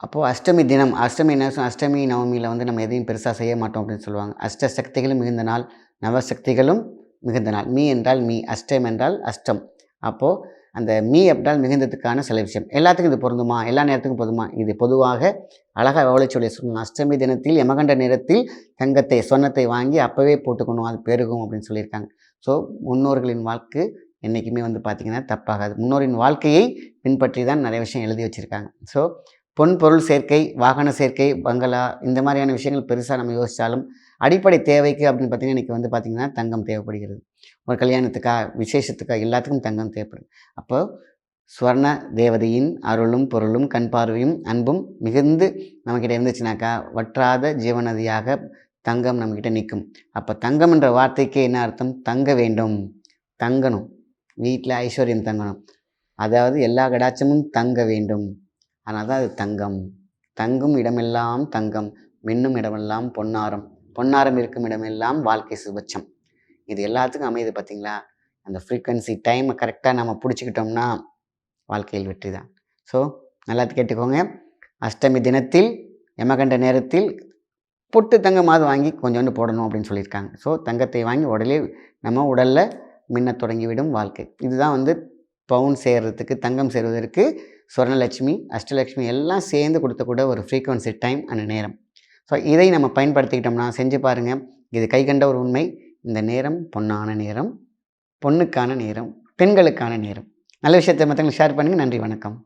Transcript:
அப்போது அஷ்டமி தினம் அஷ்டமி என்ன அஷ்டமி நவமியில் வந்து நம்ம எதையும் பெருசாக செய்ய மாட்டோம் அப்படின்னு சொல்லுவாங்க. அஷ்ட சக்திகளும் மிகுந்த நாள், நவசக்திகளும் மிகுந்த நாள். மீ என்றால் மீ, அஷ்டம் என்றால் அஷ்டம். அப்போது அந்த மீ அப்படின்னால் மிகுந்ததுக்கான சில விஷயம். எல்லாத்துக்கும் இது பொருந்துமா? எல்லா நேரத்துக்கும் பொருந்துமா? இது பொதுவாக அழகாக ஓலைச்சுவடியை சொல்லணும். அஷ்டமி தினத்தில் யமகண்ட நேரத்தில் தங்கத்தை சொன்னத்தை வாங்கி அப்போவே போட்டுக்கணும், அது பெருகும் அப்படின்னு சொல்லியிருக்காங்க. ஸோ முன்னோர்களின் வாக்கு என்றைக்குமே வந்து பார்த்திங்கன்னா தப்பாகாது. முன்னோரின் வாழ்க்கையை பின்பற்றி தான் நிறைய விஷயம் எழுதி வச்சுருக்காங்க. ஸோ பொன் பொருள் சேர்க்கை, வாகன சேர்க்கை, பங்களா இந்த மாதிரியான விஷயங்கள் பெருசாக நம்ம யோசித்தாலும் அடிப்படை தேவைக்கு அப்படின்னு பார்த்திங்கன்னா இன்றைக்கி வந்து பார்த்திங்கன்னா தங்கம் தேவைப்படுகிறது. ஒரு கல்யாணத்துக்கா, விசேஷத்துக்கா எல்லாத்துக்கும் தங்கம் தேவைப்படுது. அப்போது ஸ்வர்ண தேவதையின் அருளும் பொருளும் கண் பார்வையும் அன்பும் மிகுந்து நம்மக்கிட்ட இருந்துச்சுனாக்கா வற்றாத ஜீவநதியாக தங்கம் நம்மக்கிட்ட நிற்கும். அப்போ தங்கம் என்ற வார்த்தைக்கு என்ன அர்த்தம்? தங்க வேண்டும், தங்கணும், வீட்டில் ஐஸ்வர்யம் தங்கணும், அதாவது எல்லா கடாட்சமும் தங்க வேண்டும். அதனால் தான் அது தங்கம். தங்கும் இடமெல்லாம் தங்கம், மின்னும் இடமெல்லாம் பொன்னாரம், பொன்னாரம் இருக்கும் இடமெல்லாம் வாழ்க்கை சுபட்சம். இது எல்லாத்துக்கும் அமையுது பார்த்திங்களா? அந்த ஃப்ரீக்வன்சி டைமை கரெக்டாக நம்ம பிடிச்சிக்கிட்டோம்னா வாழ்க்கையில் வெற்றி தான். ஸோ நல்லா கேட்டுக்கோங்க. அஷ்டமி தினத்தில் யமகண்ட நேரத்தில் பொட்டு தங்கமாவது வாங்கி கொஞ்சோண்டு போடணும் அப்படின்னு சொல்லியிருக்காங்க. ஸோ தங்கத்தை வாங்கி உடலே நம்ம உடலில் மின்னத் தொடங்கிவிடும் வாழ்க்கை. இதுதான் வந்து பவுன் சேர்கிறதுக்கு, தங்கம் சேருவதற்கு ஸ்வர்ணலட்சுமி, அஷ்டலட்சுமி எல்லாம் சேர்ந்து கொடுத்தக்கூட ஒரு ஃப்ரீக்வன்சி டைம் அந்த நேரம். ஸோ இதை நம்ம பயன்படுத்திக்கிட்டோம்னா செஞ்சு பாருங்கள். இது கைகண்ட ஒரு உண்மை. இந்த நேரம் பொன்னான நேரம், பொண்ணுக்கான நேரம், பெண்களுக்கான நேரம். நல்ல விஷயத்தை மற்றவங்களுக்கு ஷேர் பண்ணுங்கள். நன்றி, வணக்கம்.